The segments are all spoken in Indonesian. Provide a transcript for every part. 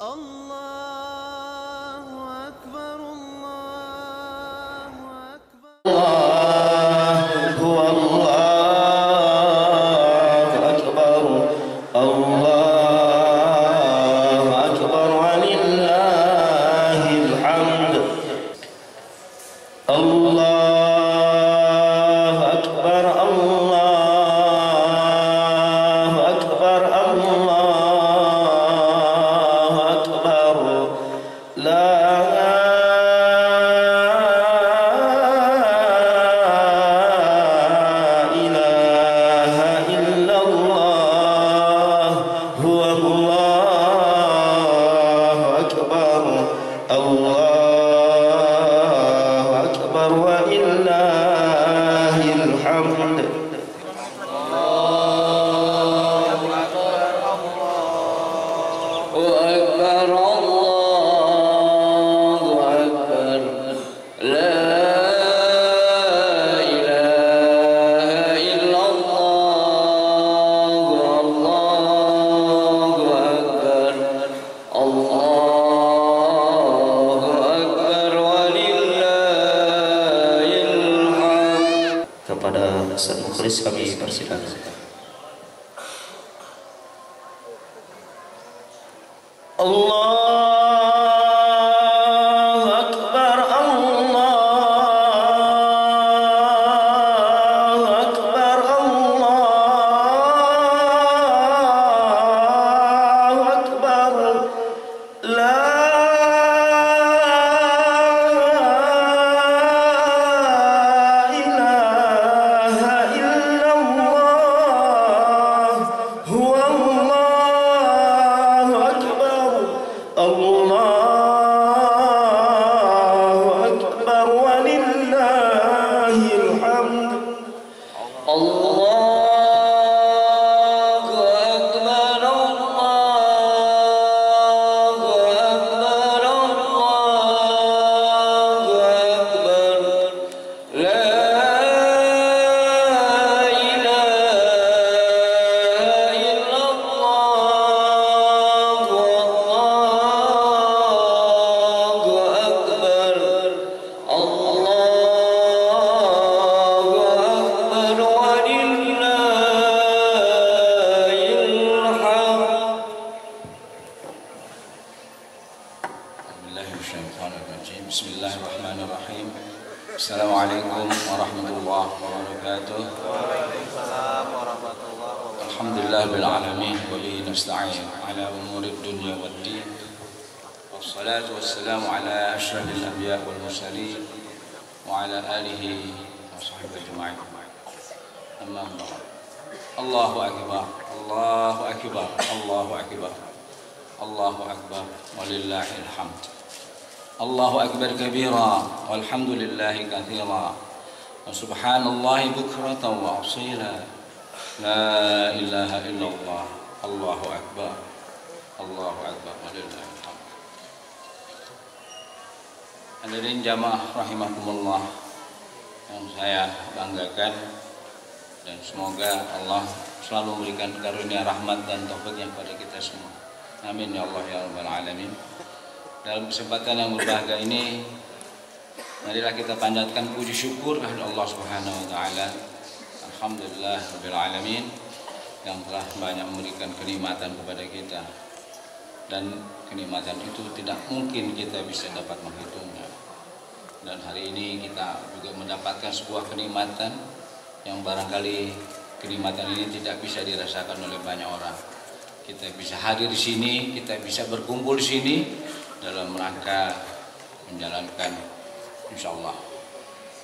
الله أكبر الله أكبر الله هو الله أكبر الله أكبر ولله الحمد الله أكبر الله أكبر الله أكبر لا kami persilakan. Allahu Akbar, Allahu Akbar, Allahu Akbar. La Bismillahirrahmanirrahim. Assalamualaikum warahmatullahi wabarakatuh. Waalaikumsalam warahmatullahi wabarakatuh. Alhamdulillah bil alamin wa bihi nasta'in ala umurid dunya waddin. Wassalatu wassalamu ala asyrafil anbiya wal mursalin wa ala alihi wa sahbihi ajma'in. Amma ba'd. Allahu akbar. Allahu akbar. Allahu akbar. Allahu akbar walillahil hamd. Allahu akbar kabira walhamdulillahi katsira wa subhanallahi bukratan wa asila. La ilaha illallah. Allahu akbar. Allahu akbar walillahil hamd. Hadirin jamaah rahimakumullah yang saya banggakan, dan semoga Allah selalu memberikan karunia rahmat dan taufiknya kepada kita semua. Amin ya Allah ya rabbal alamin. Dalam kesempatan yang berbahagia ini, marilah kita panjatkan puji syukur kepada Allah Subhanahu wa taala. Alhamdulillah rabbil alamin yang telah banyak memberikan kenikmatan kepada kita. Dan kenikmatan itu tidak mungkin kita bisa dapat menghitungnya. Dan hari ini kita juga mendapatkan sebuah kenikmatan yang barangkali kenikmatan ini tidak bisa dirasakan oleh banyak orang. Kita bisa hadir di sini, kita bisa berkumpul di sini dalam rangka menjalankan insyaallah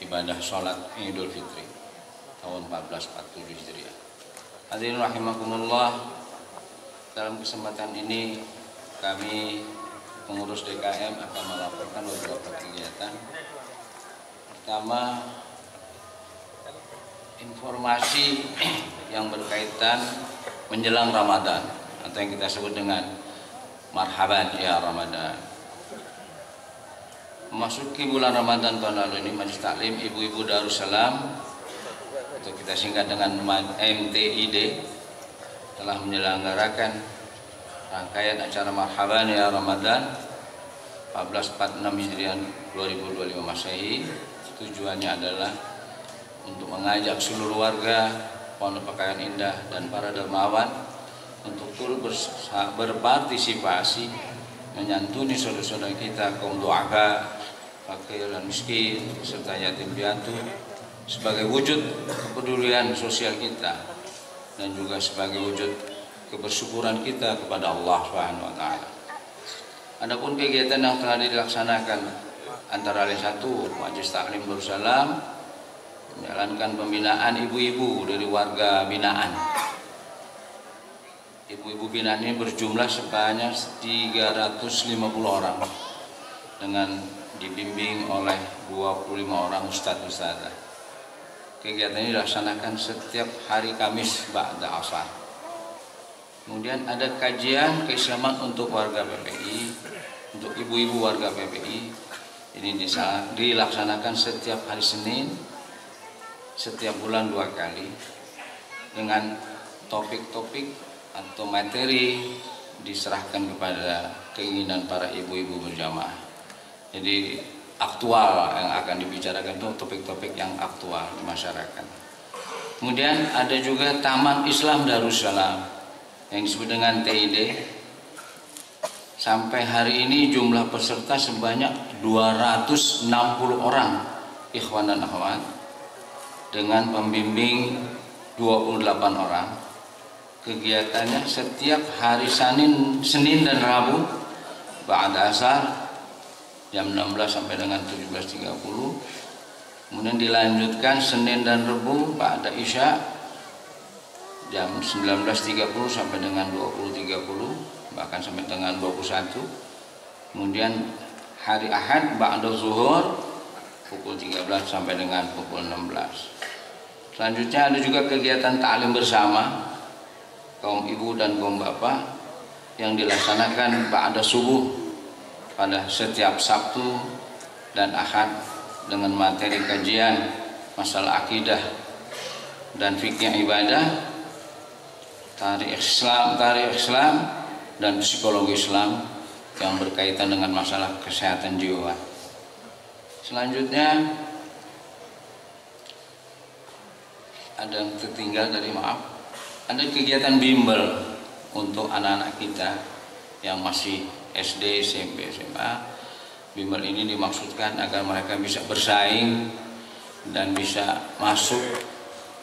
ibadah sholat Idul Fitri tahun 1447 Hijriah. Hadirin rahimakumullah, dalam kesempatan ini kami pengurus DKM akan melaporkan beberapa kegiatan. Pertama, informasi yang berkaitan menjelang Ramadan atau yang kita sebut dengan marhaban ya Ramadan. Memasuki bulan Ramadan tahun lalu ini, Majelis Taklim Ibu-Ibu Darussalam atau kita singkat dengan MTID telah menyelenggarakan rangkaian acara Marhaban ya Ramadan 1446 Hijriah 2025 Masehi. Tujuannya adalah untuk mengajak seluruh warga Pondok Pekayon Indah dan para dermawan untuk turut berpartisipasi menyantuni saudara-saudara kita kaum duafa, fakir dan miskin serta yatim piatu sebagai wujud kepedulian sosial kita dan juga sebagai wujud kebersyukuran kita kepada Allah Subhanahu wa taala. Adapun kegiatan yang telah dilaksanakan antara lain satu, Majelis Taklim Darussalam menjalankan pembinaan ibu-ibu dari warga binaan. Ibu-ibu binaan ini berjumlah sebanyak 350 orang dengan dibimbing oleh 25 orang ustadz-ustadzah. Kegiatan ini dilaksanakan setiap hari Kamis ba'da asar. Kemudian ada kajian keislaman untuk warga PPI, untuk ibu-ibu warga PPI. Ini dilaksanakan setiap hari Senin, setiap bulan 2 kali, dengan topik-topik atau materi diserahkan kepada keinginan para ibu-ibu berjamaah. Jadi aktual yang akan dibicarakan itu topik-topik yang aktual di masyarakat. Kemudian ada juga Taman Islam Darussalam yang disebut dengan TID. Sampai hari ini jumlah peserta sebanyak 260 orang ikhwan dan akhwat dengan pembimbing 28 orang. Kegiatannya setiap hari Senin dan Rabu ba'da asar jam 16 sampai dengan 17.30. Kemudian dilanjutkan Senin dan Rabu ba'da isya jam 19.30 sampai dengan 20.30, bahkan sampai dengan 21. Kemudian hari Ahad ba'da zuhur pukul 13 sampai dengan pukul 16. Selanjutnya ada juga kegiatan taklim bersama kaum ibu dan kaum bapak yang dilaksanakan ba'da subuh pada setiap Sabtu dan Ahad dengan materi kajian masalah akidah dan fikih ibadah, tarikh Islam dan psikologi Islam yang berkaitan dengan masalah kesehatan jiwa. Selanjutnya ada yang tertinggal tadi, maaf. Ada kegiatan bimbel untuk anak-anak kita yang masih SD, SMP, SMA. Bimbel ini dimaksudkan agar mereka bisa bersaing dan bisa masuk.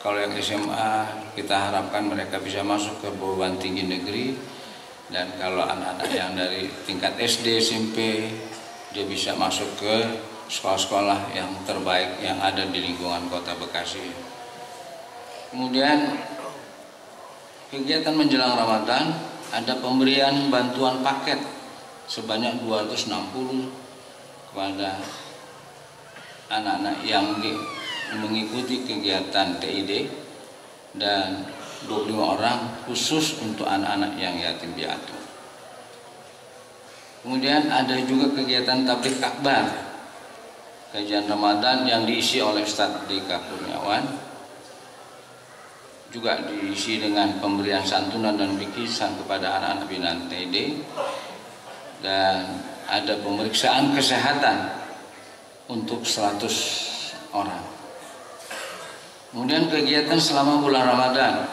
Kalau yang SMA kita harapkan mereka bisa masuk ke perguruan tinggi negeri, dan kalau anak-anak yang dari tingkat SD, SMP dia bisa masuk ke sekolah-sekolah yang terbaik yang ada di lingkungan Kota Bekasi. Kemudian kegiatan menjelang Ramadan ada pemberian bantuan paket sebanyak 260 kepada anak-anak yang mengikuti kegiatan TID dan 25 orang khusus untuk anak-anak yang yatim piatu. Kemudian ada juga kegiatan tabligh akbar, kajian Ramadan yang diisi oleh Ustadz Dika Kurniawan, juga diisi dengan pemberian santunan dan bikisan kepada anak-anak binaan TID, dan ada pemeriksaan kesehatan untuk 100 orang. Kemudian kegiatan selama bulan Ramadan,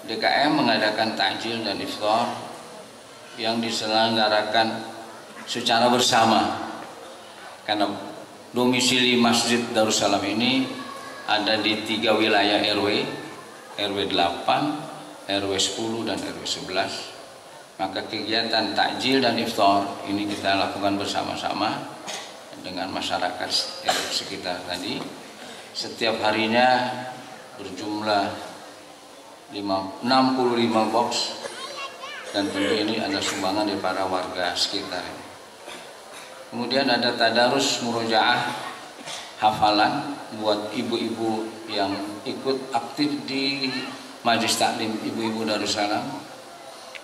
DKM mengadakan takjil dan iftar yang diselenggarakan secara bersama, karena domisili Masjid Darussalam ini ada di 3 wilayah RW, RW 8, RW 10 dan RW 11. Maka kegiatan takjil dan iftar ini kita lakukan bersama-sama dengan masyarakat sekitar tadi. Setiap harinya berjumlah 65 box, dan tentu ini ada sumbangan dari para warga sekitar. Kemudian ada tadarus murojaah hafalan buat ibu-ibu yang ikut aktif di Majelis Taklim Ibu-Ibu Darussalam.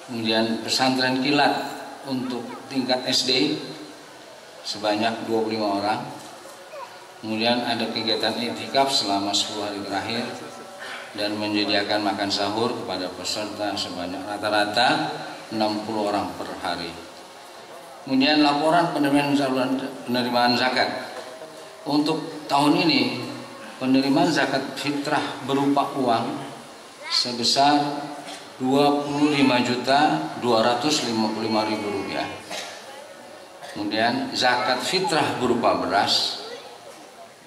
Kemudian pesantren kilat untuk tingkat SD sebanyak 25 orang. Kemudian ada kegiatan i'tikaf selama 10 hari terakhir dan menyediakan makan sahur kepada peserta sebanyak rata-rata 60 orang per hari. Kemudian laporan penerimaan zakat. Untuk tahun ini penerimaan zakat fitrah berupa uang sebesar Rp25.255.000. Kemudian zakat fitrah berupa beras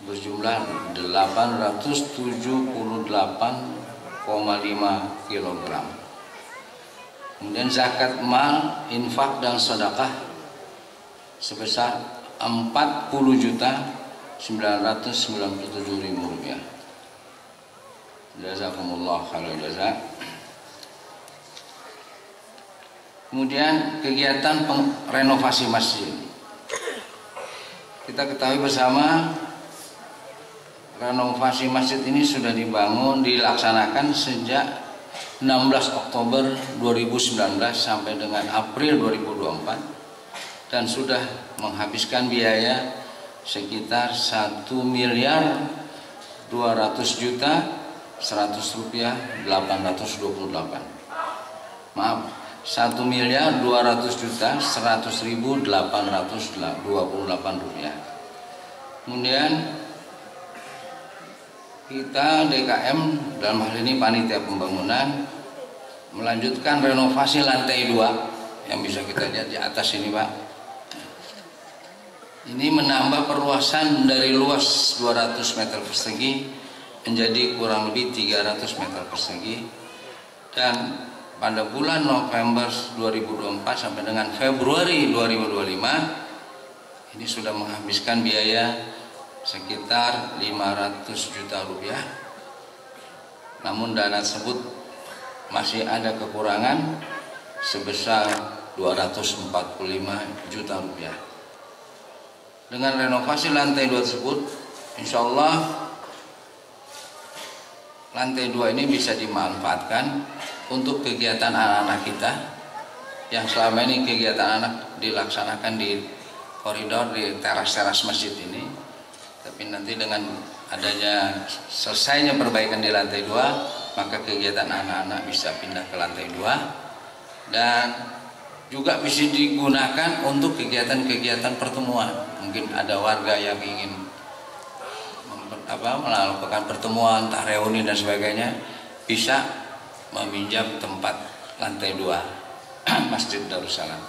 berjumlah 878,5 kg. Kemudian zakat mal, infak dan sedekah sebesar Rp40.997.000. Jazakumullah khairal jazak. Kemudian kegiatan renovasi masjid. Kita ketahui bersama renovasi masjid ini sudah dilaksanakan sejak 16 Oktober 2019 sampai dengan April 2024 dan sudah menghabiskan biaya sekitar 1.200.100.828. Maaf, 1.200.100.828 rupiah. Kemudian kita DKM dalam hal ini panitia pembangunan melanjutkan renovasi lantai 2 yang bisa kita lihat di atas ini, Pak. Ini menambah perluasan dari luas 200 meter persegi menjadi kurang lebih 300 meter persegi, dan pada bulan November 2024 sampai dengan Februari 2025 ini sudah menghabiskan biaya sekitar 500 juta rupiah. Namun dana tersebut masih ada kekurangan sebesar 245 juta rupiah. Dengan renovasi lantai 2 tersebut, insya Allah lantai 2 ini bisa dimanfaatkan untuk kegiatan anak-anak kita yang selama ini kegiatan anak dilaksanakan di koridor, di teras-teras masjid ini. Tapi nanti dengan adanya selesainya perbaikan di lantai 2, maka kegiatan anak-anak bisa pindah ke lantai 2 dan juga bisa digunakan untuk kegiatan-kegiatan pertemuan. Mungkin ada warga yang ingin melakukan pertemuan, entah reuni dan sebagainya, bisa meminjam tempat lantai 2 Masjid Darussalam.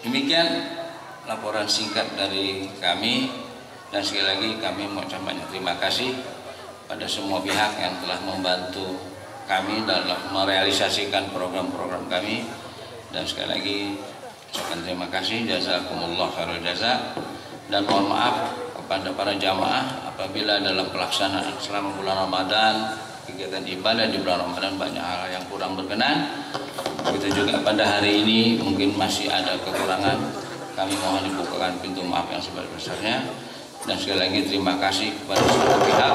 Demikian laporan singkat dari kami. Dan sekali lagi kami mengucapkan banyak terima kasih pada semua pihak yang telah membantu kami dalam merealisasikan program-program kami. Dan sekali lagi ucapkan terima kasih, jazakumullah khairal jazak, dan mohon maaf kepada para jamaah apabila dalam pelaksanaan selama bulan Ramadan, kegiatan ibadah di bulan Ramadan banyak hal yang kurang berkenan. Begitu juga pada hari ini mungkin masih ada kekurangan. Kami mohon dibukakan pintu maaf yang sebesar-besarnya. Dan sekali lagi terima kasih kepada semua pihak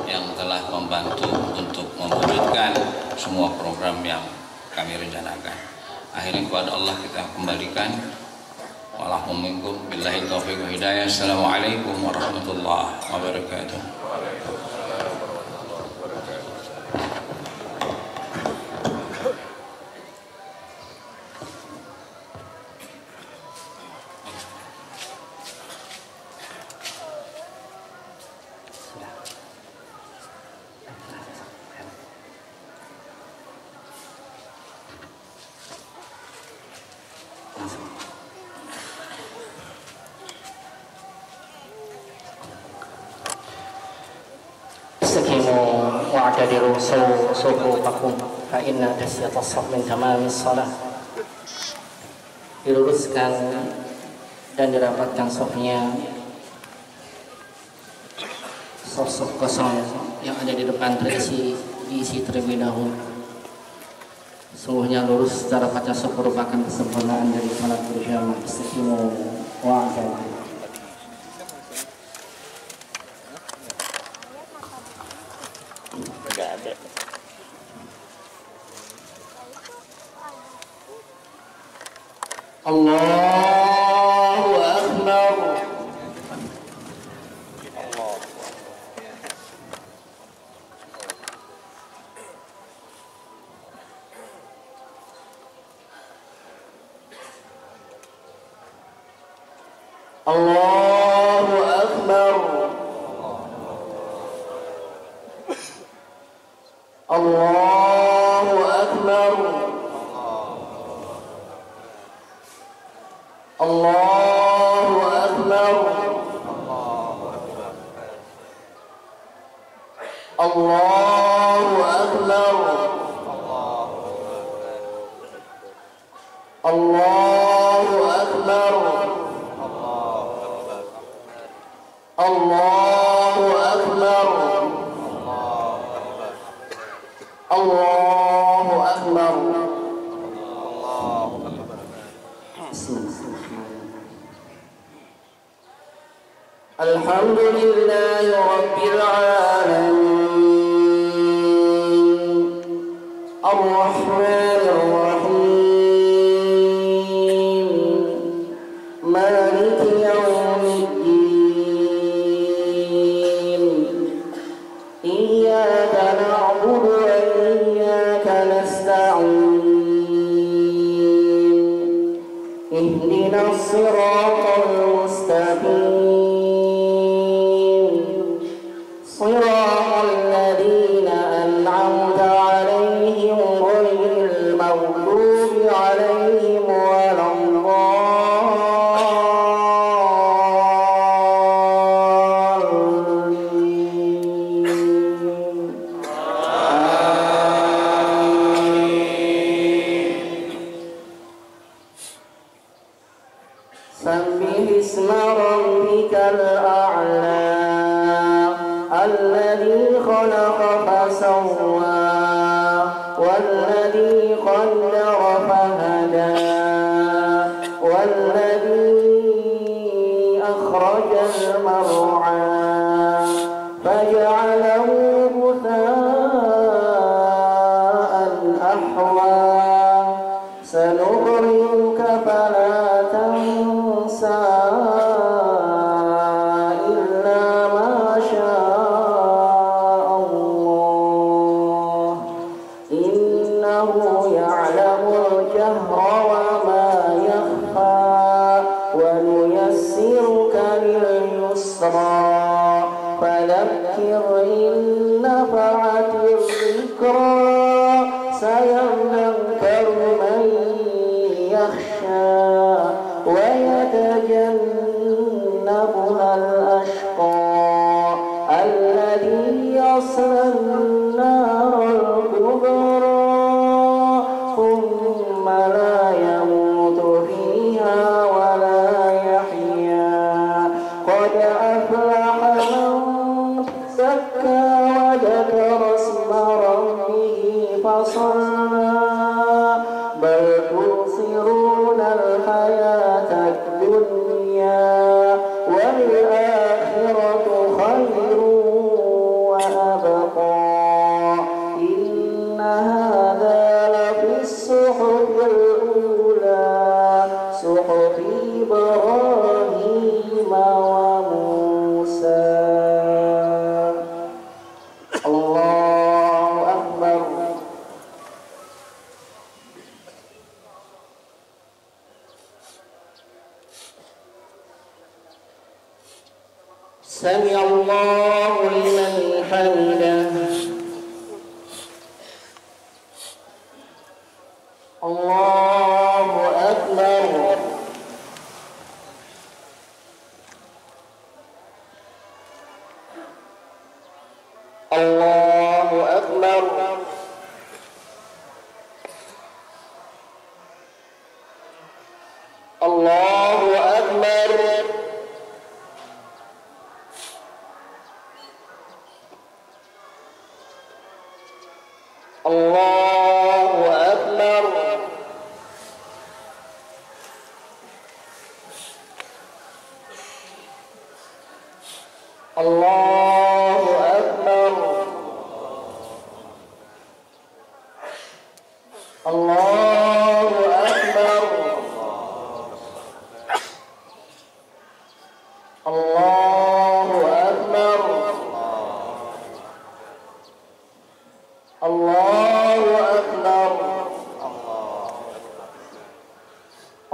yang telah membantu untuk mewujudkan semua program yang kami rencanakan. Akhirnya kepada Allah kita kembalikan. Wa'alaikumsalam billahi taufiq wa hidayah. Assalamualaikum warahmatullahi wabarakatuh. استقيموا واعتدلوا سووا صفوفكم فإن تسية الصف من تمام الصلاة. Diluruskan dan dirapatkan safnya. Saf kosong yang ada di depan diisi terlebih dahulu. Sungguhnya lurus dan rapatnya saf merupakan kesempurnaan dari salat berjamaah. Istiqimu wa'tadilu. Allahu Akbar. الله أكبر الله أكبر الله أكبر الله أكبر الله أكبر الله أكبر الله أكبر الحمد لله رب العالمين الرحمن الرحيم مالك يوم الدين إياك نعبد وإياك نستعين اهدنا الصراط المستقيم صراط الذين أنعمت عليهم غير المغضوب عليهم ولا سبح اسم ربك الأعلى الذي خلق فسوى والذي قدر فهدى والذي أخرج المرعى فجعله غثاء أحوى سنقرئك فلا تنسى إلا ما شاء الله إنه يعلم الجهر وما يخفى ونيسرك لليسرى فذكر إن نفعت الذكرى سيذكر من يخشى ويتجنبها الأشقى الذي يصلى النار الكبرى ثم لا يموت فيها ولا يحيا قد أفلح من زكى وذكر اسم ربه فصلى بل تؤثرون الحياة الدنيا والآخرة خير وأبقى إن هذا لفي الصحف الأولى صحف إبراهيم وموسى الله أكبر سمع الله لمن حمده الله أكبر الله أكبر الله أكبر الله أكبر الله أكبر الله أكبر الله أكبر الله أكبر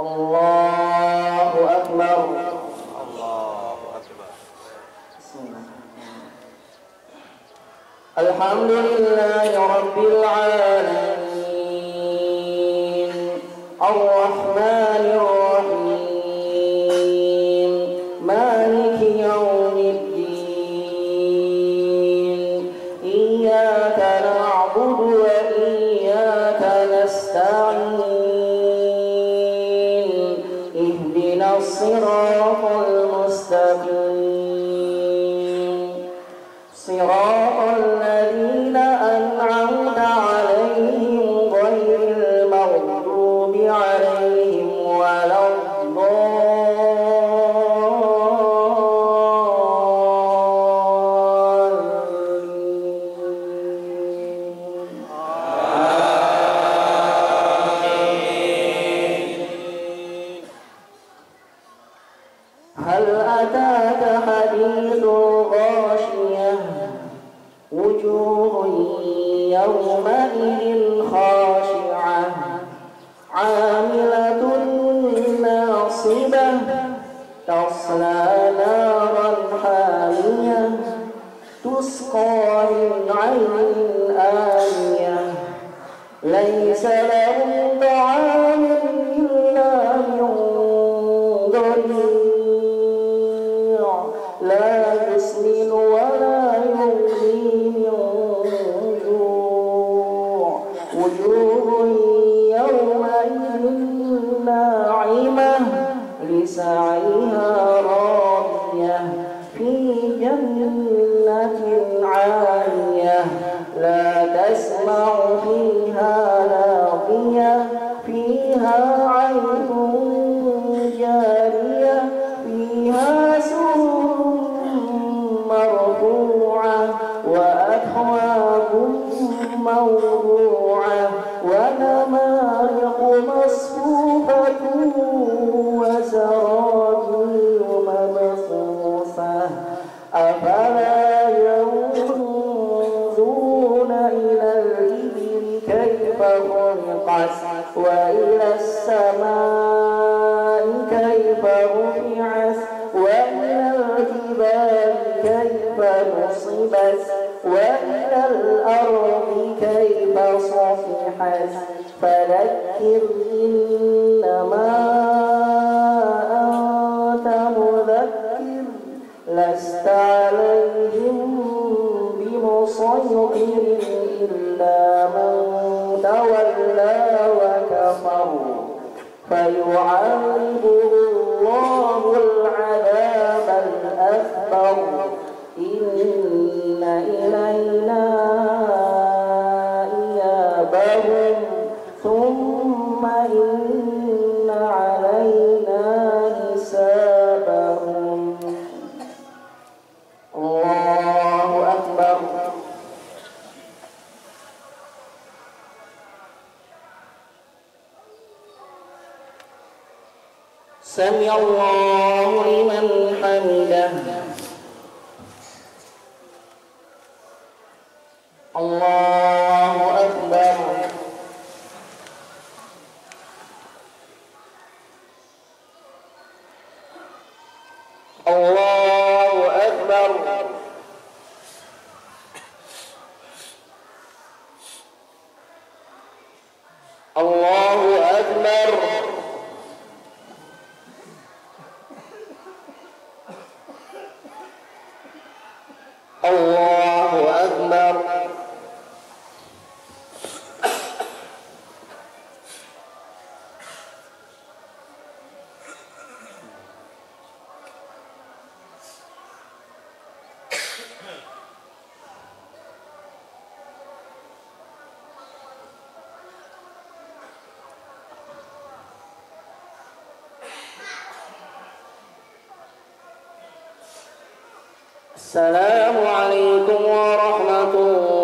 الله أكبر الحمد لله رب العالمين الرحمن الرحيم مالك يوم الدين إياك نعبد وإياك نستعين اهدنا الصراط المستقيم صراط الذين أنعمت عليهم غير المغضوب عليهم ولا هل أتاك حديث الغاشية وجوه يومئذ خاشعة عاملة ناصبة تصلى نارا حامية تسقى من عين آنية ليس لهم طعام إلا من ضريع لا يسمن ولا يغني من جوع وجوه يومئذ ناعمة لسعيها راضية في جنة عالية لا تسمع فيها لاغية فيها عين جارية فيها سرر مرفوعة وأكواب موضوعة ونمارق مصفوفة وزرابي مبثوثة أفلا ينظرون إلى الإبل كيف خلقت وإلى السماء كيف رفعت وإلى الجبال كيف نصبت وإلى الأرض كيف صفحت فذكر إنما أنت مذكر لست عليهم بمسيطر إلا من تولى وكفر فيعذبه الله العذاب الأكبر إن إلينا إيابهم ثم إن علينا حسابهم الله أكبر سمع الله لمن حمده الله أكبر الله أكبر الله أكبر الله أكبر السلام عليكم ورحمة الله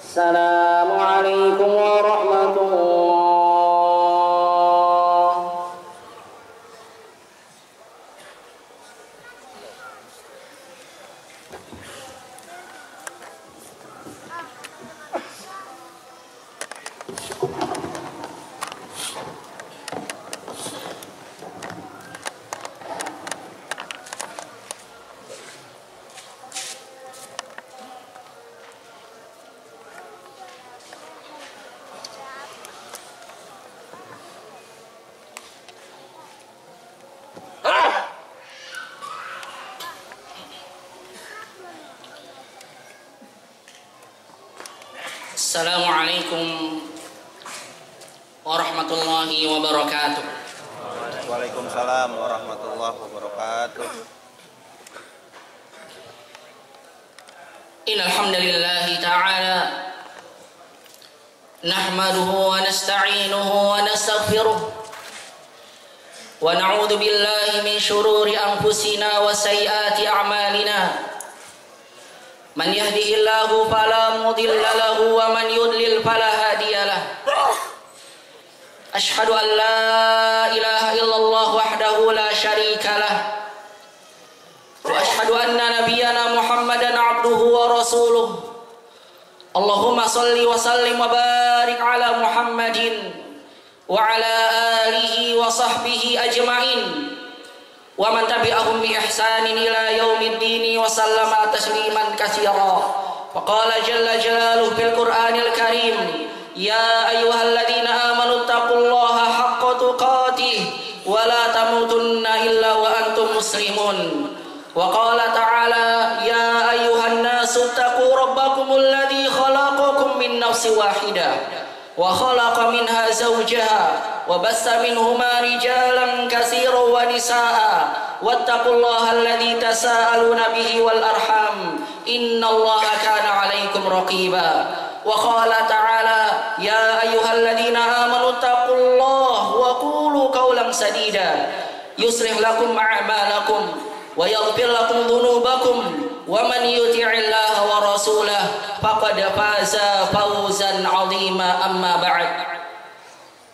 السلام عليكم ورحمة الله Assalamualaikum warahmatullahi wabarakatuh. Waalaikumsalam warahmatullahi wabarakatuh. Innal hamdalillahi ta'ala nahmaduhu wa nasta'inuhu wa nastaghfiruh wa na'udzu billahi min shururi anfusina wa sayyiati a'malina. Man yahdihillahu fala mudilla lahu wa man yudlil fala hadiya lahu. Ashhadu an la ilaha illallah wahdahu la syarika lah. Wa ashhadu anna nabiyyana Muhammadan abduhu wa rasuluh. Allahumma salli wa sallim wa barik ala Muhammadin wa ala alihi wa sahbihi ajma'in wa man tabi'ahum bi ihsanin ila yaumiddin wa sallama tasliman katsira. Wa qala jalla jalaluhu fil Qur'anil Karim, ya ayyuhalladzina amanu taqullaha haqqa tuqatih wa la tamutunna illa wa antum muslimun. Wa qala ta'ala, ya ayyuhan nasu taqu rabbakumul ladzi khalaqakum min nafsin wahidah wa khalaqa minha zawjaha wa bassa minhuma rijalan katsiran wa nisaa wattaqullaha alladzi tasaaluna bihi wal arham innallaha kana 'alaikum raqiba. Wa qala ta'ala, ya ayyuhalladzina amanu taqullaha wa qulu qawlan sadida yuslih lakum a'malakum wa yaghfir lakum dhunubakum wa man yuti'illaha wa rasulahu faqad faza fawzan 'azima. Amma ba'd.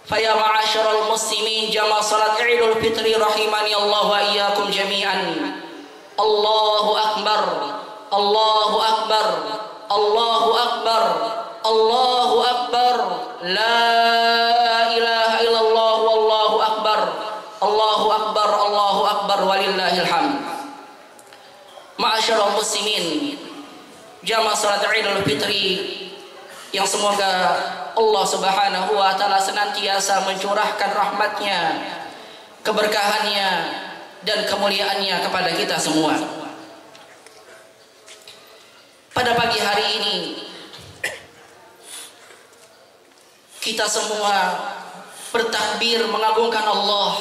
Fa ya ma'asyiral muslimin jamaah salat Idul Fitri rahimani Allah wa iyyakum jami'an. Allahu akbar, Allahu akbar, Allahu akbar, Allahu akbar, la ilaha illallah wallahu akbar, Allahu akbar, Allahu akbar walillahil hamd. Ma'asyiral muslimin, jamaah salat Idul Fitri yang semoga Allah Subhanahu wa taala senantiasa mencurahkan rahmatnya, keberkahannya dan kemuliaannya kepada kita semua. Pada pagi hari ini kita semua bertakbir mengagungkan Allah,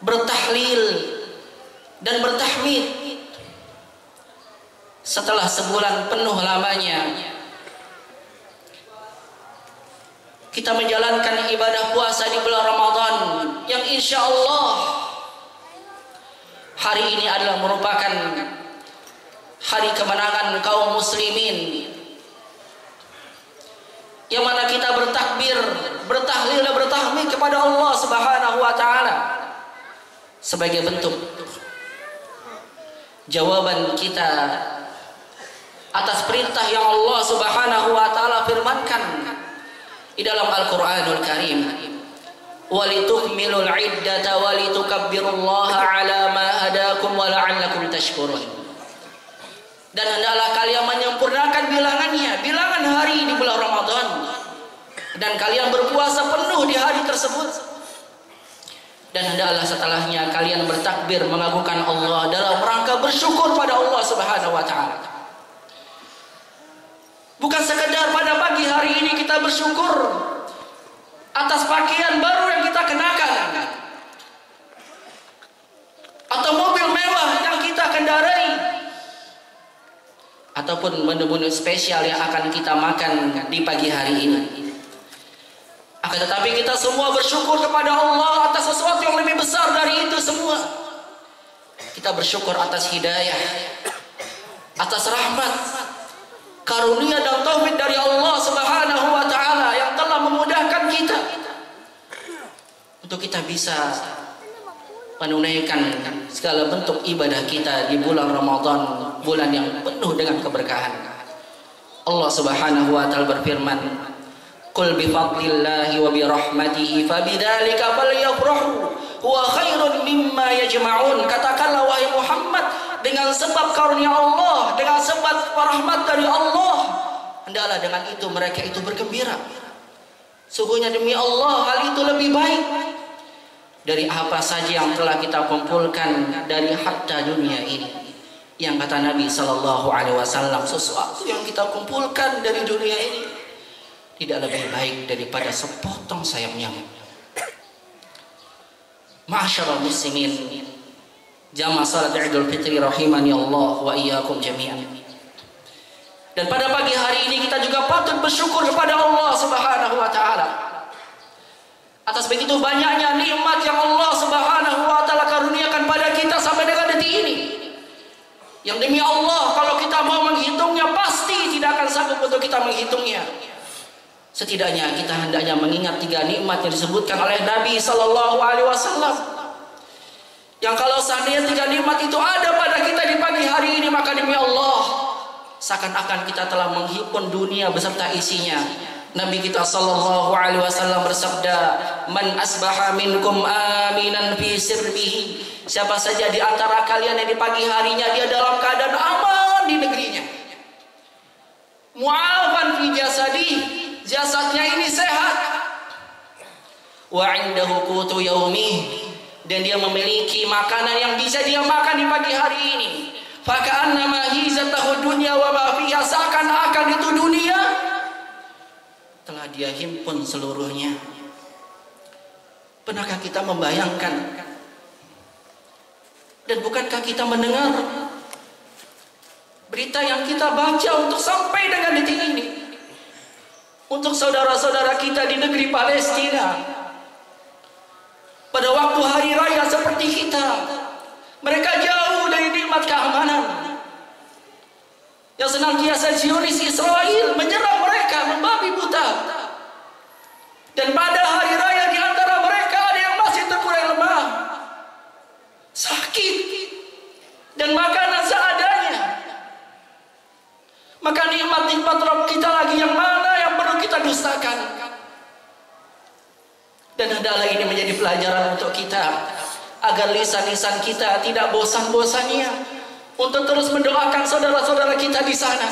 bertahlil dan bertahmid setelah sebulan penuh lamanya kita menjalankan ibadah puasa di bulan Ramadan yang insya Allah hari ini adalah merupakan hari kemenangan kaum muslimin, yang mana kita bertakbir, bertahlil dan bertahmid kepada Allah Subhanahu wa taala sebagai bentuk jawaban kita atas perintah yang Allah Subhanahu wa taala firmankan di dalam Al-Qur'anul Karim, walitukmilul iddata walitukabbirullaha ala ma hadakum wa la'allakum tashkurun. Dan hendaklah kalian menyempurnakan bilangannya, bilangan hari di bulan Ramadan, dan kalian berpuasa penuh di hari tersebut. Dan hendaklah setelahnya kalian bertakbir mengagungkan Allah dalam rangka bersyukur pada Allah Subhanahu wa taala. Bukan sekedar pada pagi hari ini kita bersyukur atas pakaian baru yang kita kenakan atau mobil mewah yang kita kendarai ataupun menu-menu spesial yang akan kita makan di pagi hari ini. Akan tetapi kita semua bersyukur kepada Allah atas sesuatu yang lebih besar dari itu semua. Kita bersyukur atas hidayah, atas rahmat, karunia dan taufik dari Allah Subhanahu wa taala yang telah memudahkan kita untuk kita bisa menunaikan segala bentuk ibadah kita di bulan Ramadan, bulan yang penuh dengan keberkahan. Allah Subhanahu wa taala berfirman, "Qul bi fadlillahi wa bi rahmatihi fabidzalika falyafrahu huwa khairun mimma yajma'un." Katakanlah wahai Muhammad, dengan sebab karunia Allah, dengan sebab rahmat dari Allah, hendaklah dengan itu mereka itu bergembira. Sungguhnya demi Allah hal itu lebih baik dari apa saja yang telah kita kumpulkan dari harta dunia ini. yang kata Nabi Sallallahu Alaihi Wasallam, sesuatu yang kita kumpulkan dari dunia ini tidak lebih baik daripada sepotong sayap nyamuk. Ma'asyiral muslimin, jamaah salat Idul Fitri rahimani Allah wa iyyakum jami'an. Dan pada pagi hari ini kita juga patut bersyukur kepada Allah Subhanahu wa taala atas begitu banyaknya nikmat yang Allah Subhanahu wa taala karuniakan pada kita sampai dengan detik ini. Yang demi Allah kalau kita mau menghitungnya pasti tidak akan sanggup untuk kita menghitungnya. Setidaknya kita hendaknya mengingat 3 nikmat yang disebutkan oleh Nabi Sallallahu Alaihi Wasallam. Yang kalau seandainya 3 nikmat itu ada pada kita di pagi hari ini, maka demi Allah seakan-akan kita telah menghimpun dunia beserta isinya. Nabi kita Sallallahu Alaihi Wasallam bersabda, "Man asbaha minkum aminan fi sirbihi." Siapa saja di antara kalian yang di pagi harinya dia dalam keadaan aman di negerinya, mu'afan fi jasadihi, jasadnya ini sehat, wa 'indahu qutu yaumih, dan dia memiliki makanan yang bisa dia makan di pagi hari ini, faka'annama hizatahu dunya wa ma fiha, seakan-akan itu dunia telah dia himpun seluruhnya. Pernahkah kita membayangkan, dan bukankah kita mendengar berita yang kita baca untuk sampai dengan detik ini, untuk saudara-saudara kita di negeri Palestina pada waktu hari raya seperti kita, mereka jauh dari nikmat keamanan yang senantiasa Zionis Israel menyerang mereka membabi buta. Dan pada hari raya di antara mereka ada yang masih terkurang lemah, sakit, dan makanan seadanya. Maka nikmat-nikmat Rabb kita lagi yang mana yang perlu kita dustakan? Dan hendaklah ini menjadi pelajaran untuk kita, agar lisan-lisan kita tidak bosan-bosannya untuk terus mendoakan saudara-saudara kita di sana,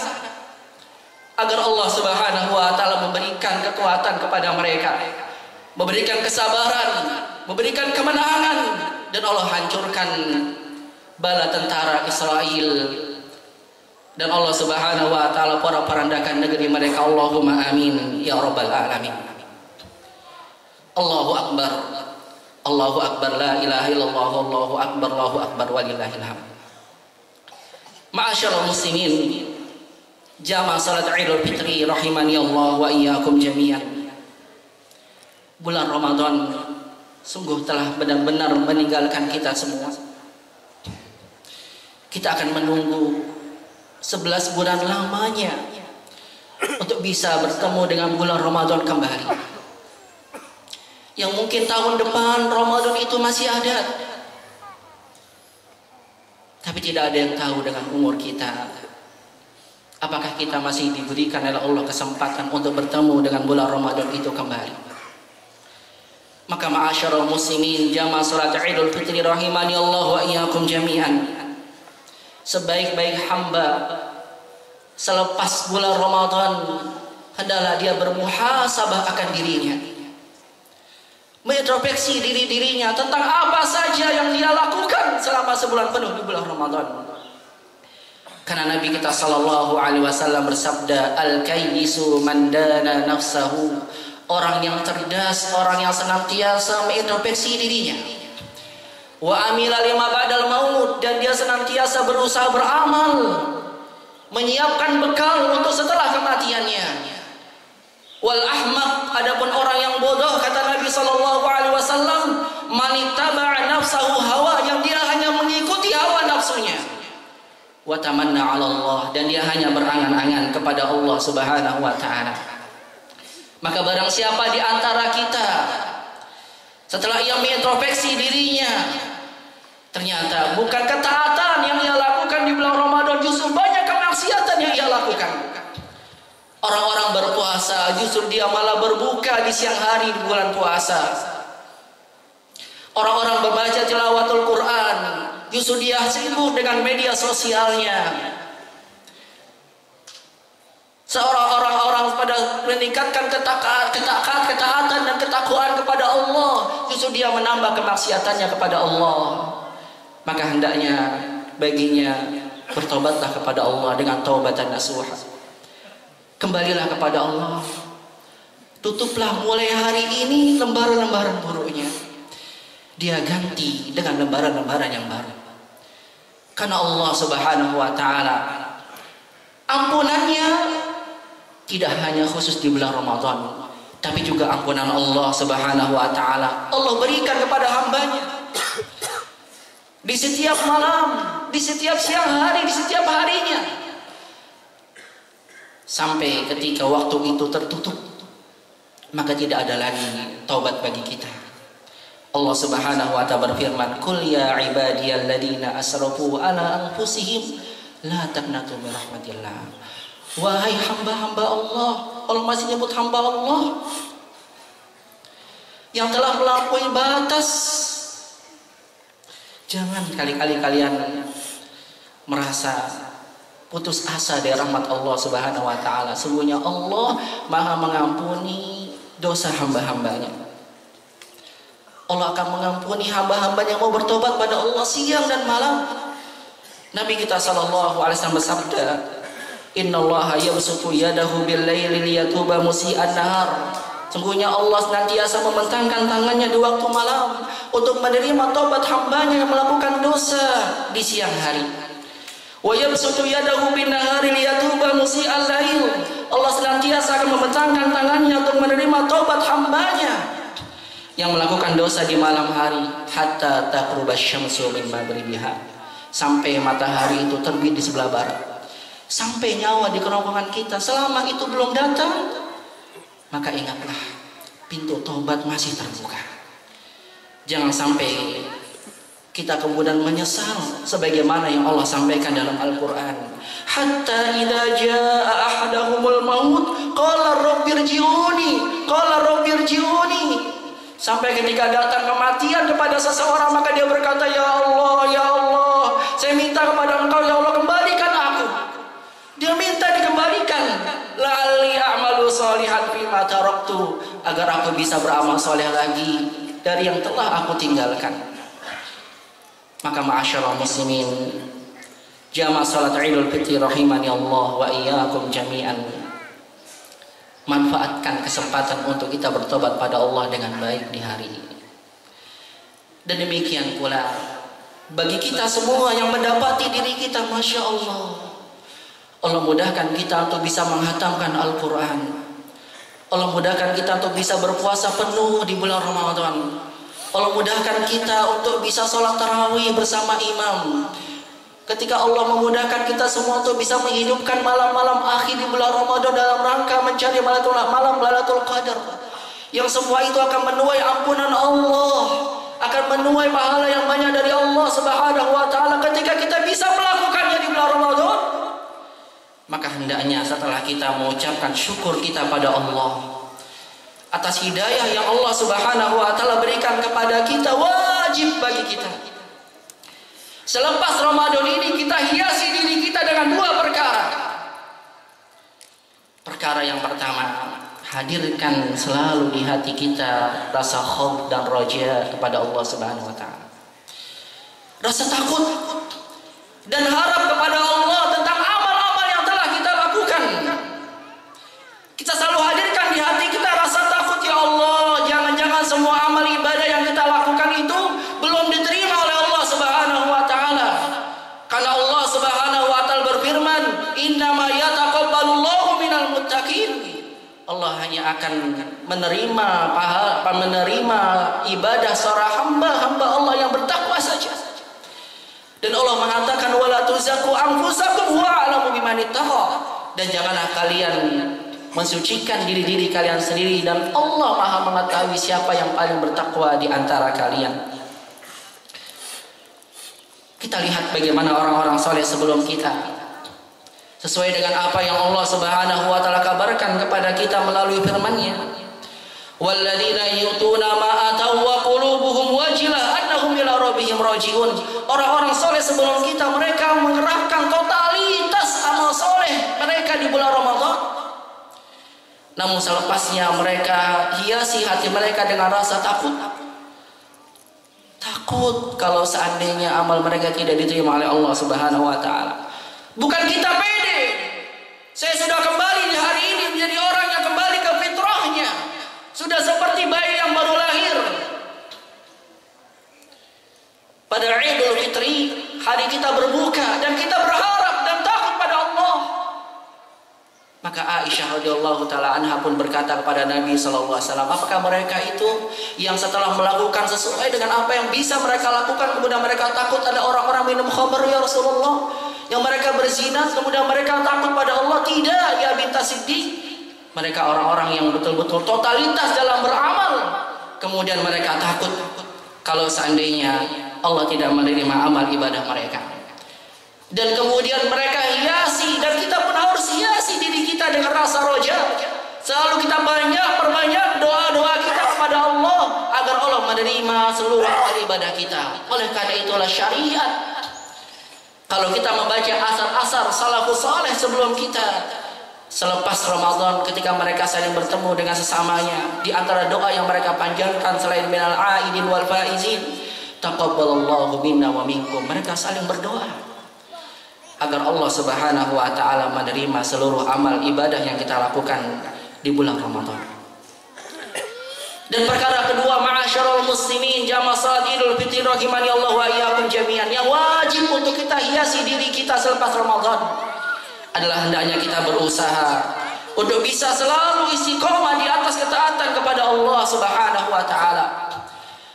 agar Allah Subhanahu wa taala memberikan kekuatan kepada mereka, memberikan kesabaran, memberikan kemenangan, dan Allah hancurkan bala tentara Israel, dan Allah Subhanahu wa taala porak-porandakan negeri mereka. Allahumma amin ya rabbal alamin. Allahu akbar, Allahu akbar, la ilaha illallah, Allahu akbar walillahil hamd. Ma'asyiral muslimin, jamaah salat Idul Fitri rahimani Allah wa iyyakum jami'an. Bulan Ramadan sungguh telah benar-benar meninggalkan kita semua. Kita akan menunggu 11 bulan lamanya untuk bisa bertemu dengan bulan Ramadan kembali. Yang mungkin tahun depan Ramadan itu masih ada, tapi tidak ada yang tahu dengan umur kita, apakah kita masih diberikan oleh Allah kesempatan untuk bertemu dengan bulan Ramadan itu kembali. Maka ma'asyiral muslimin, jamaah salat Idul Fitri rahimani Allah wa iyyakum jami'an, sebaik-baik hamba selepas bulan Ramadan hendaklah dia bermuhasabah akan dirinya, mengintrospeksi dirinya tentang apa saja yang dia lakukan selama sebulan penuh di bulan Ramadan. Karena Nabi kita Sallallahu Alaihi Wasallam bersabda, al-kayyisu man dana nafsahu, orang yang cerdas, orang yang senantiasa mengintrospeksi dirinya, wa amila lima ba'dal maut, dan dia senantiasa berusaha beramal menyiapkan bekal untuk setelah kematiannya. Wal ahmaq, adapun orang yang bodoh, kata Nabi Sallallahu Alaihi Wasallam, manittaba'a nafsahu hawa, yang dia hanya mengikuti hawa nafsunya, wa tamanna 'ala Allah, dan dia hanya berangan-angan kepada Allah Subhanahu wa taala. Maka barang siapa di antara kita setelah ia mengintrospeksi dirinya, ternyata bukan ketaatan yang ia lakukan di bulan Ramadan, justru banyak kemaksiatan yang ia lakukan. Orang-orang berpuasa justru dia malah berbuka di siang hari di bulan puasa. Orang-orang membaca tilawatul Quran justru dia sibuk dengan media sosialnya. Seorang orang-orang pada meningkatkan ketaatan dan ketakwaan kepada Allah, justru dia menambah kemaksiatannya kepada Allah. Maka hendaknya baginya bertobatlah kepada Allah dengan taubatan nasuha. Kembalilah kepada Allah. Tutuplah mulai hari ini lembaran-lembaran buruknya. Dia ganti dengan lembaran-lembaran yang baru. Karena Allah Subhanahu wa taala ampunannya tidak hanya khusus di bulan Ramadan, tapi juga ampunan Allah Subhanahu wa taala Allah berikan kepada hambanya di setiap malam, di setiap siang hari, di setiap harinya, sampai ketika waktu itu tertutup, maka tidak ada lagi taubat bagi kita. Allah Subhanahu wa ta'ala berfirman, "Qul ya ibadiyalladzina asrafu ala anfusihim la taqnatu min rahmatillah." Wahai hamba-hamba Allah, Allah masih nyebut hamba Allah yang telah melampaui batas. Jangan kali-kali kalian merasa putus asa dari rahmat Allah Subhanahu wa ta'ala. Sesungguhnya Allah Maha mengampuni dosa hamba-hambanya. Allah akan mengampuni hamba-hambanya yang mau bertobat pada Allah siang dan malam. Nabi kita sallallahu alaihi wasallam bersabda, "Innallaha yabsutu yadahu bil-laili liyatuba musii'an nahar." Sungguhnya Allah senantiasa membentangkan tangannya di waktu malam untuk menerima taubat hambanya yang melakukan dosa di siang hari. Wa yabsutu yadahu bin-nahari liyatuba musii'al lail. Allah senantiasa akan membentangkan tangannya untuk menerima taubat hambanya yang melakukan dosa di malam hari, hatta taqrubasy syamsu min maghribiha, sampai matahari itu terbit di sebelah barat. Sampai nyawa di kerongkongan kita selama itu belum datang, maka ingatlah pintu taubat masih terbuka. Jangan sampai kita kemudian menyesal sebagaimana yang Allah sampaikan dalam Al-Qur'an. Hatta idza jaa ahadahumul maut qala rabbirji'uni, qala rabbirji'uni. Sampai ketika datang kematian kepada seseorang, maka dia berkata, "Ya Allah, ya Allah, saya minta kepada Engkau, ya Allah, kembalikan aku." Dia minta dikembalikan. La'alli a'malu shalihan fima taraktu, agar aku bisa beramal soleh lagi dari yang telah aku tinggalkan. Maka ma'asyiral muslimin, jamaah salat Idul Fitri rahimani Allah wa iyyakum jami'an. Manfaatkan kesempatan untuk kita bertobat pada Allah dengan baik di hari ini. Dan demikian pula bagi kita semua yang mendapati diri kita, Masya Allah, Allah mudahkan kita untuk bisa menghatamkan Al-Quran. Allah mudahkan kita untuk bisa berpuasa penuh di bulan Ramadan. Allah mudahkan kita untuk bisa sholat tarawih bersama imam. Ketika Allah memudahkan kita semua untuk bisa menghidupkan malam-malam akhir di bulan Ramadan dalam rangka mencari malam Lailatul Qadar, yang semua itu akan menuai ampunan Allah, akan menuai pahala yang banyak dari Allah Subhanahu wa taala ketika kita bisa melakukannya di bulan Ramadan. Maka hendaknya setelah kita mengucapkan syukur kita pada Allah atas hidayah yang Allah Subhanahu wa taala berikan kepada kita, wajib bagi kita selepas Ramadan ini kita hiasi diri kita dengan dua perkara. Perkara yang pertama, hadirkan selalu di hati kita rasa khauf dan raja kepada Allah Subhanahu wa taala. Rasa takut dan harap kepada Allah tentang amal-amal yang telah kita lakukan. Kita selalu hadirkan di hati kita rasa takut, ya Allah, jangan-jangan semua amal ibadah yang kita lakukan itu belum diterima oleh Allah Subhanahu wa taala. Karena Allah Subhanahu wa taala berfirman, "Innama yataqabbalullahu minal muttaqin." Allah hanya akan menerima pahala, menerima ibadah seorang hamba Allah yang bertakwa saja. Dan Allah mengatakan, "Wala tuzakku anfusakum wa a'lamu biman ittaqa." Dan janganlah kalian mensucikan diri-diri kalian sendiri, dan Allah Maha mengetahui siapa yang paling bertakwa di antara kalian. Kita lihat bagaimana orang-orang soleh sebelum kita, sesuai dengan apa yang Allah Subhanahu wa taala kabarkan kepada kita melalui firman-Nya. Walladzina yu'tuna ma ataw wa qulubuhum wajilah annahum ila rabbihim raji'un. Orang-orang soleh sebelum kita, mereka mengerahkan totalitas amal soleh mereka di bulan Ramadan. Namun selepasnya mereka hiasi hati mereka dengan rasa takut. Takut kalau seandainya amal mereka tidak diterima oleh Allah Subhanahu wa taala. Bukan kita pede. Saya sudah kembali di hari ini menjadi orang yang kembali ke fitrahnya. Sudah seperti bayi yang baru lahir. Pada Idul Fitri, hari kita berbuka dan kita berharap dan takut pada Allah. Maka Aisyah radhiyallahu taala anha pun berkata kepada Nabi sallallahu alaihi wasallam, apakah mereka itu yang setelah melakukan sesuai dengan apa yang bisa mereka lakukan kemudian mereka takut ada orang-orang minum khamr ya Rasulullah? Yang mereka berzina kemudian mereka takut pada Allah? Tidak ya binti Siddiq. Mereka orang-orang yang betul-betul totalitas dalam beramal. Kemudian mereka takut kalau seandainya Allah tidak menerima amal ibadah mereka. Dan kemudian mereka hiasi, dan kita pun harus hiasi diri kita dengan rasa roja. Selalu kita perbanyak doa-doa kita kepada Allah agar Allah menerima seluruh amal ibadah kita. Oleh karena itulah syariat. Kalau kita membaca asar-asar salafus saleh sebelum kita, selepas Ramadan ketika mereka saling bertemu dengan sesamanya, di antara doa yang mereka panjangkan selain minal aidin wal faizin, taqabbalallahu minna wa minkum, mereka saling berdoa agar Allah Subhanahu wa taala menerima seluruh amal ibadah yang kita lakukan di bulan Ramadan. Dan perkara kedua, ma'asyiral muslimin, jamaah salat Idul Fitri rahimani Allah wa iyyakum jami'an, yang wajib untuk kita hiasi diri kita selepas Ramadan adalah hendaknya kita berusaha untuk bisa selalu istiqomah di atas ketaatan kepada Allah Subhanahu wa taala.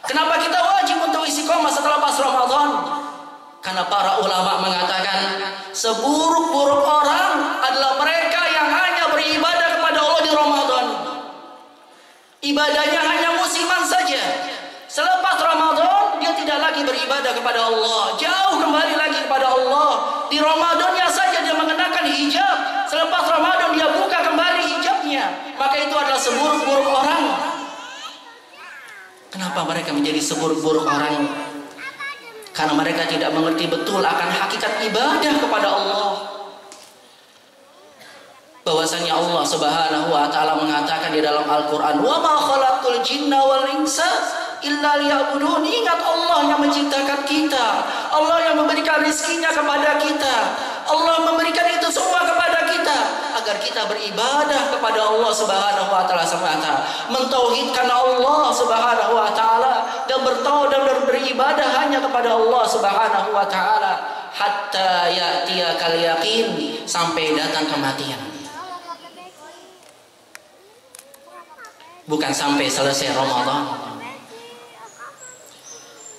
Kenapa kita wajib untuk istiqomah setelah pas Ramadan? Karena para ulama mengatakan seburuk-buruk orang adalah mereka yang hanya beribadah kepada Allah di Ramadan. Ibadahnya hanya musiman saja. Selepas Ramadan dia tidak lagi beribadah kepada Allah, jauh kembali lagi kepada Allah. Di Ramadannya saja dia mengenakan hijab, selepas Ramadan dia buka kembali hijabnya. Maka itu adalah seburuk-buruk orang. Kenapa mereka menjadi seburuk-buruk orang? Karena mereka tidak mengerti betul akan hakikat ibadah kepada Allah. Bahwasanya Allah Subhanahu wa taala mengatakan di dalam Al-Qur'an, "Wa ma khalaqtul jinna wal insa illa liya'budun." Ingat Allah yang menciptakan kita, Allah yang memberikan rezekinya kepada kita, Allah memberikan itu semua kepada kita agar kita beribadah kepada Allah Subhanahu wa taala semata, mentauhidkan Allah Subhanahu wa taala dan bertauhid dan beribadah hanya kepada Allah Subhanahu wa taala hatta ya'tiyakal yaqin, sampai datang kematian. Bukan sampai selesai Ramadan.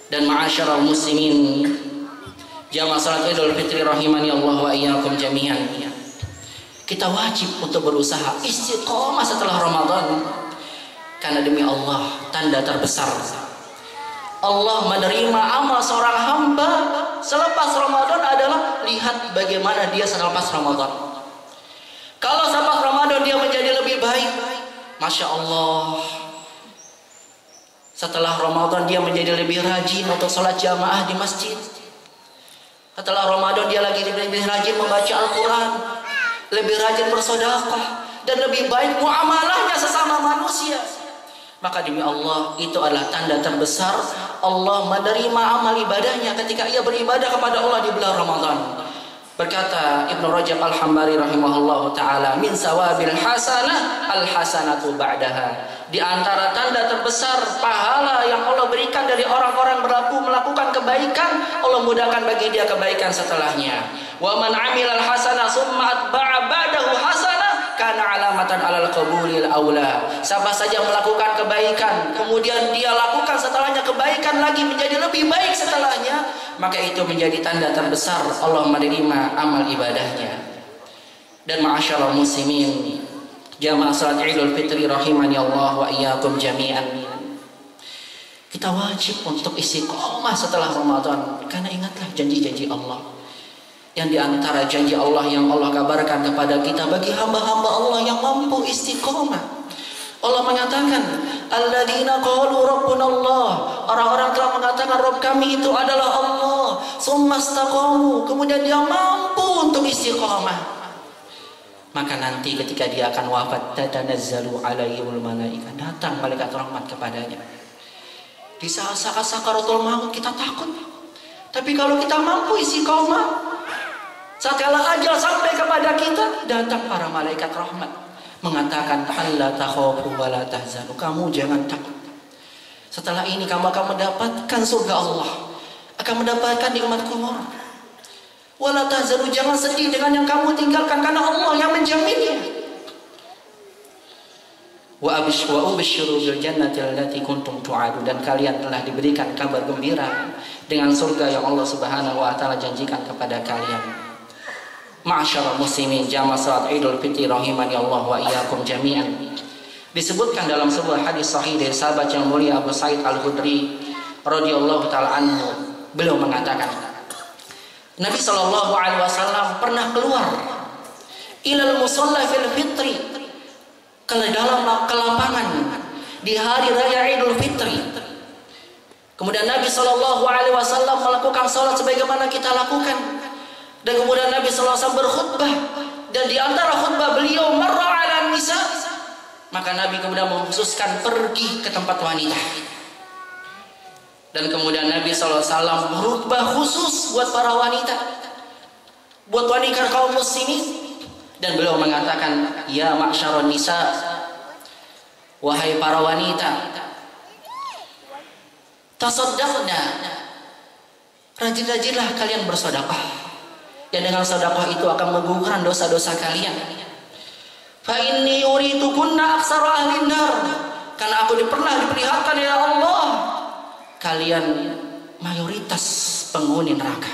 Dan ma'asyiral muslimin, jamaah salat Idul Fitri rahimani Allah wa iyyakum jami'an, kita wajib untuk berusaha istiqomah setelah Ramadan. Karena demi Allah, tanda terbesar Allah menerima amal seorang hamba selepas Ramadan adalah lihat bagaimana dia selepas Ramadan. Kalau selepas Ramadan dia menjadi lebih baik, Masya Allah, setelah Ramadan dia menjadi lebih rajin untuk sholat jamaah di masjid. Setelah Ramadan dia lagi lebih rajin membaca Al-Quran, lebih rajin bersedekah, dan lebih baik muamalahnya sesama manusia. Maka demi Allah, itu adalah tanda terbesar Allah menerima amal ibadahnya ketika ia beribadah kepada Allah di bulan Ramadan. Berkata Ibnu Rajab Al-Hambari rahimahullahu ta'ala, min sawabil hasanah al-hasanatu ba'daha. Di antara tanda terbesar pahala yang Allah berikan dari orang-orang melakukan kebaikan, Allah mudahkan bagi dia kebaikan setelahnya. Wa man 'amilal hasanah summa atba'a ba'dahu hasanah kana 'alamatan 'alal qabulil aula. Siapa saja melakukan kebaikan kemudian dia lakukan setelahnya kebaikan lagi menjadi lebih baik setelahnya, maka itu menjadi tanda terbesar Allah menerima amal ibadahnya. Dan ma'asyiral muslimin, jamaah salat Idul Fitri rahimani Allah wa iyyakum jami'an, kita wajib untuk istiqomah setelah Ramadan. Karena ingatlah janji-janji Allah, yang diantara janji Allah yang Allah kabarkan kepada kita bagi hamba-hamba Allah yang mampu istiqomah. Allah mengatakan, alladzina qalu rabbuna Allah, orang-orang telah mengatakan Rabb kami itu adalah Allah, summa istaqamu, kemudian dia mampu untuk istiqomah. Maka nanti ketika dia akan wafat, tatanazzalu alaihimul malaikah, datang malaikat rahmat kepadanya. Di saat-saat sakaratul maut kita takut. Tapi kalau kita mampu istiqomah, Setelah ajal sampai kepada kita, datang para malaikat rahmat mengatakan, alla takhafu wa la tahzanu, kamu jangan takut. Setelah ini kamu akan mendapatkan surga Allah, akan mendapatkan nikmat kubur. Wala tahzanu, jangan sedih dengan yang kamu tinggalkan, karena Allah yang menjaminnya. Wa ubshiru bil jannati allati kuntum tu'adu, dan kalian telah diberikan kabar gembira dengan surga yang Allah Subhanahu wa taala janjikan kepada kalian. Ma'asyiral muslimin, jamaah salat Idul Fitri rahimani Allah wa iyyakum jami'an. Disebutkan dalam sebuah hadis sahih dari sahabat yang mulia Abu Sa'id Al-Khudri radhiyallahu taala anhu, beliau mengatakan, Nabi sallallahu alaihi wasallam pernah keluar ilal musalla fil fitri, ke dalam kelapangan di hari raya Idul Fitri. Kemudian Nabi sallallahu alaihi wasallam melakukan salat sebagaimana kita lakukan. Dan kemudian Nabi sallallahu alaihi wasallam berkhutbah, dan di antara khutbah beliau marra 'ala nisa, maka Nabi kemudian mengkhususkan pergi ke tempat wanita. Dan kemudian Nabi sallallahu alaihi wasallam berkhutbah khusus buat para wanita, buat wanita kaum muslimin, dan beliau mengatakan, ya ma'syaron nisa, wahai para wanita, tasaddaqna, rajin-rajinlah kalian bersedekah, yang dengan sedekah itu akan menggugurkan dosa-dosa kalian. Fa inni uritukunna aktsara ahlin nar, karena aku pernah diperlihatkan ya Allah, kalian mayoritas penghuni neraka.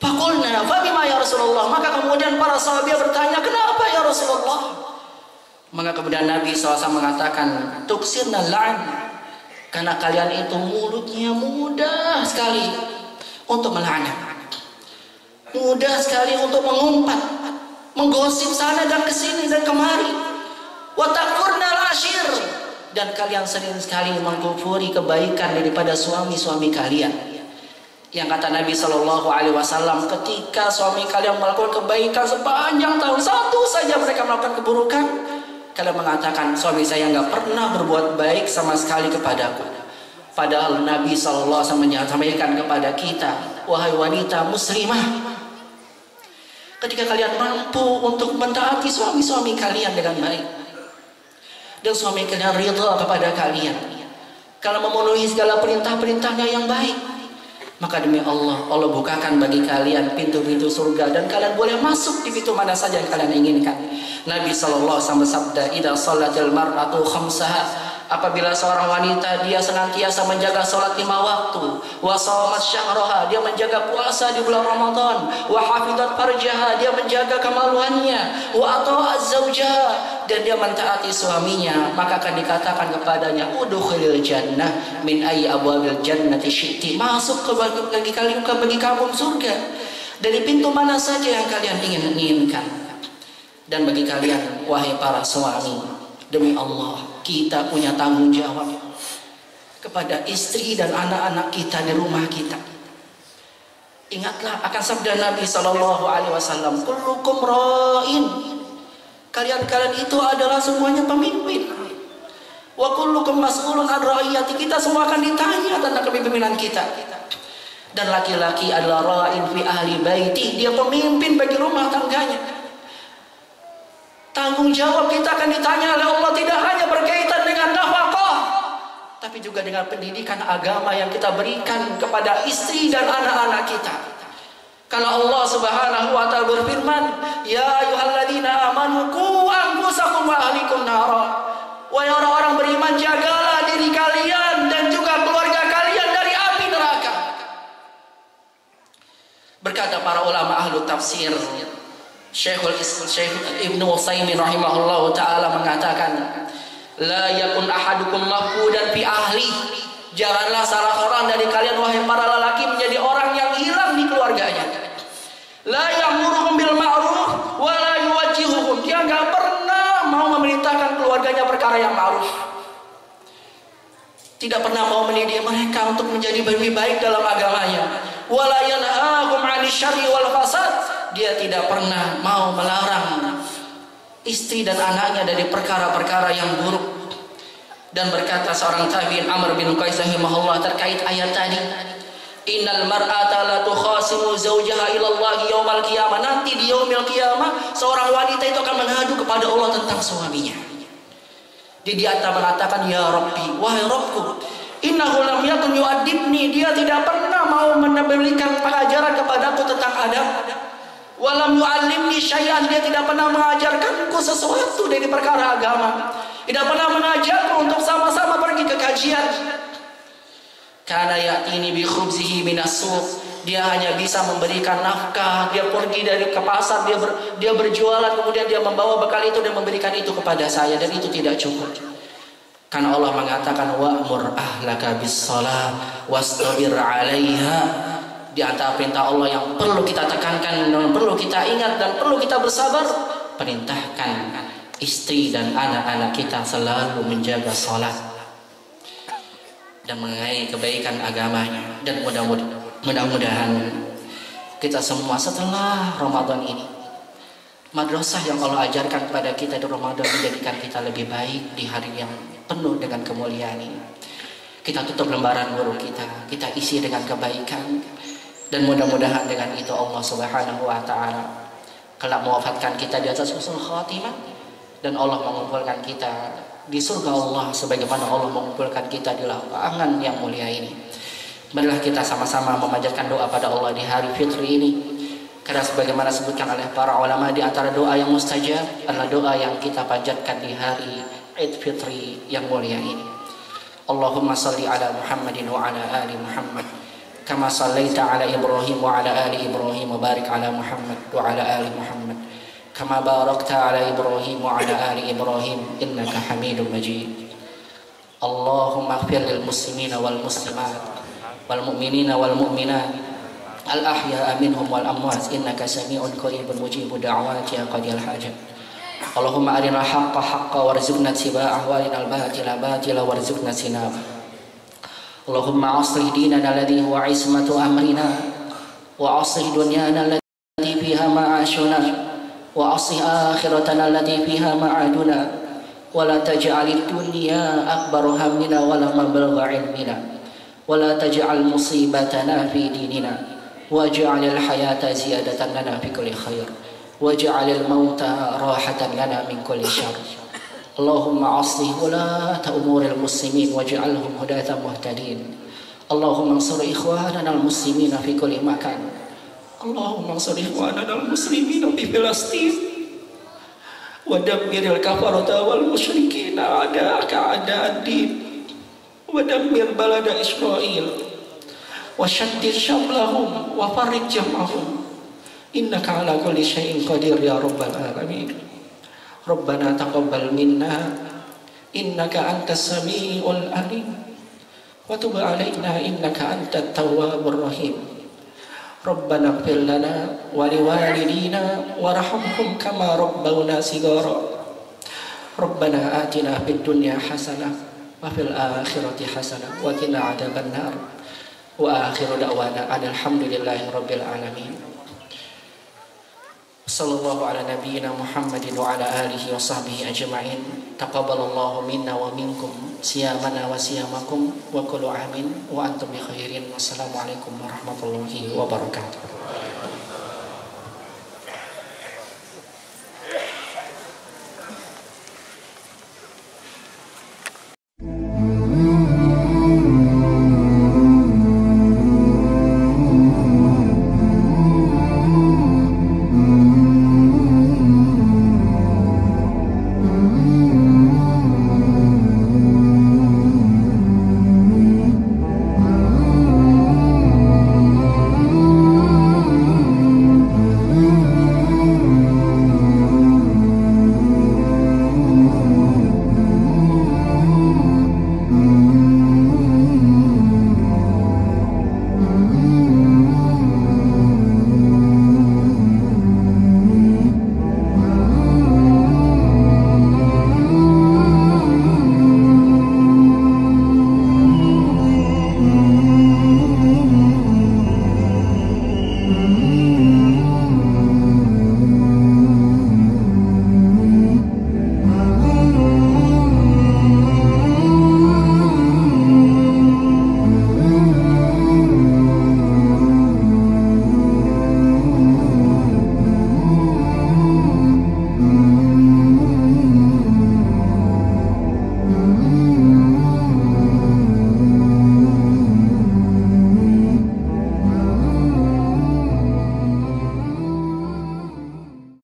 Faqulna fa bima ya Rasulullah, maka kemudian para sahabat bertanya, kenapa ya Rasulullah? Maka kemudian Nabi SAW mengatakan, tuksirna la'an, karena kalian itu mulutnya mudah sekali untuk melaknat, mudah sekali untuk mengumpat, menggosip sana dan kesini dan kemari. Wa takfurnal ashir, dan kalian sering sekali mengkufuri kebaikan daripada suami-suami kalian. Yang kata Nabi Shallallahu Alaihi Wasallam, ketika suami kalian melakukan kebaikan sepanjang tahun, satu saja mereka melakukan keburukan, kalian mengatakan suami saya nggak pernah berbuat baik sama sekali kepadaku. Padahal Nabi Shallallahu Alaihi Wasallam menyampaikan kepada kita, wahai wanita muslimah, ketika kalian mampu untuk mentaati suami-suami kalian dengan baik, dan suami kalian ridha kepada kalian, kalau memenuhi segala perintah-perintahnya yang baik, maka demi Allah, Allah bukakan bagi kalian pintu-pintu surga, dan kalian boleh masuk di pintu mana saja yang kalian inginkan. Nabi sallallahu alaihi wasallam bersabda, "Idza shalatil mar'atu khamsaha", apabila seorang wanita dia senantiasa menjaga salat 5 waktu, wa shamat syahraha, dia menjaga puasa di bulan Ramadan, wa hafizat farjaha, dia menjaga kemaluannya, wa ata'az zawjaha, dan dia mentaati suaminya, maka akan dikatakan kepadanya, udkhulil jannah min ayyi abwabil jannati syi'ti, masuk ke bagi kamu surga dari pintu mana saja yang kalian inginkan. Dan bagi kalian wahai para suami, demi Allah kita punya tanggung jawab kepada istri dan anak-anak kita di rumah kita. Ingatlah akan sabda Nabi sallallahu alaihi wasallam, kullukum ra'in, kalian itu adalah semuanya pemimpin. Wa kullukum mas'ulun an ra'iyati, kita semua akan ditanya tentang kepemimpinan kita. Dan laki-laki adalah ra'in fi ahli baiti, dia pemimpin bagi rumah tangganya. Tanggung jawab kita akan ditanya oleh Allah tidak hanya berkaitan dengan nafkah, tapi juga dengan pendidikan agama yang kita berikan kepada istri dan anak-anak kita. Karena Allah Subhanahu wa taala berfirman, ya ayyuhalladzina amanu qu anfusakum wa ahlikum nara, wahai orang-orang beriman, jagalah diri kalian dan juga keluarga kalian dari api neraka. Berkata para ulama ahlu tafsir, Syekh Ibnu Utsaimin rahimahullah ta'ala mengatakan, la yakun ahadukum mafqudan fi ahli, janganlah salah seorang dari kalian wahai para lelaki menjadi orang yang hilang di keluarganya. La ya'muruhum bil ma'ruf wa la yuwajjihuhum, dia enggak pernah mau memerintahkan keluarganya perkara yang ma'ruf, tidak pernah mau mendidik mereka untuk menjadi lebih baik dalam agamanya. Wa la yanhahum 'anil syarri wal fasad, dia tidak pernah mau melarang istri dan anaknya dari perkara-perkara yang buruk. Dan berkata seorang tabi'in Amr bin Qais rahimahullah terkait ayat tadi, Innal mar'ata la tukhasimu zawjaha ila Allah yaumal qiyamah. Nanti di yaumil qiyamah seorang wanita itu akan mengadu kepada Allah tentang suaminya. Dia di antara mengatakan, ya Rabbi, wahai Rabbku, innahu lam yakun yu'addibni, dia tidak pernah mau memberikan pengajaran kepadaku tentang adab. Walam yu'allimni syai'an, dia tidak pernah mengajarkanku sesuatu dari perkara agama. Tidak pernah mengajarku untuk sama-sama pergi ke kajian. Kana ya'tini bi khubzihi minas suq, dia hanya bisa memberikan nafkah, dia pergi ke pasar, dia berjualan, kemudian dia membawa bekal itu dan memberikan itu kepada saya, dan itu tidak cukup. Karena Allah mengatakan wa'mur ahlaka bis-shalah wastabir 'alaiha. Di antara perintah Allah yang perlu kita tekankan dan perlu kita ingat dan perlu kita bersabar, perintahkan istri dan anak-anak kita selalu menjaga salat dan mengenai kebaikan agamanya. Dan mudah-mudahan kita semua setelah Ramadan ini, madrasah yang Allah ajarkan kepada kita di Ramadan menjadikan kita lebih baik di hari yang penuh dengan kemuliaan ini. Kita tutup lembaran buruk kita isi dengan kebaikan, dan mudah-mudahan dengan itu Allah Subhanahu wa taala kelak mewafatkan kita di atas husnul khatimah, dan Allah mengumpulkan kita di surga Allah sebagaimana Allah mengumpulkan kita di lapangan yang mulia ini. Marilah kita sama-sama memanjatkan doa pada Allah di hari fitri ini, karena sebagaimana disebutkan oleh para ulama, di antara doa yang mustajab adalah doa yang kita panjatkan di hari Id Fitri yang mulia ini. Allahumma salli ala Muhammadin wa ala ali Muhammad kama sallaita ala Ibrahim wa ala ali Ibrahim, wa barik ala Muhammad wa ala ali Muhammad kama barakta ala Ibrahim wa ala ali Ibrahim innaka Hamidum Majid. Allahumma ighfir lil muslimina wal muslimat wal mu'minina wal mu'minat al ahya'a minhum wal amwat innaka sami'un qaribun mujibud da'wati ya qadiyal hajat. Allahumma arinal haqqa haqqa warzuqna ittiba'ahu wa arinal batila batila warzuqna ijtinabah. Allahumma aslih dinana alladhi huwa ismatu amrina wa aslih dunyana allati fiha ma'ashuna wa aslih akhiratana allati fiha ma'aduna wa la taj'alid dunya akbar hammina wa la mablagha ilmina wa la taj'al musibatana fi dinina waj'alil hayata ziyadatan lana fi kulli khair waj'alil mauta rahatan lana min kulli syarr. Allahumma aslih wulata umuril muslimin waj'alhum hudatan muhtadin. Allahumma ansur ikhwanana al-muslimin fi kulli makan. Allahumma ansur ikhwanana al-muslimin fi Filastin wa dammir al-kafarata wal musyrikin a'da'aka a'da'ad-din wa dammir balada Israil wa shaddid shamlahum wa farij jam'ahum innaka ala kulli syai'in qadir ya rabbal alamin. Rabbana taqabbal minna innaka antas samiul alim wa tub alaina innaka antat tawwabur rahim. Rabbana ighfir lana wa liwalidina warhamhum kama rabbawna shighara. Rabbana atina fid dunya hasanah wa fil akhirati hasanah wa qina adzabannar. Wa akhiru da'wana alhamdulillahi rabbil alamin. Sallallahu ala nabiyyina Muhammadin wa ala alihi wa sahbihi ajma'in. Taqabbalallahu minna wa minkum siyamana wa siyamakum wa kullu amin wa antum bi khairin. Wassalamualaikum warahmatullahi wabarakatuh.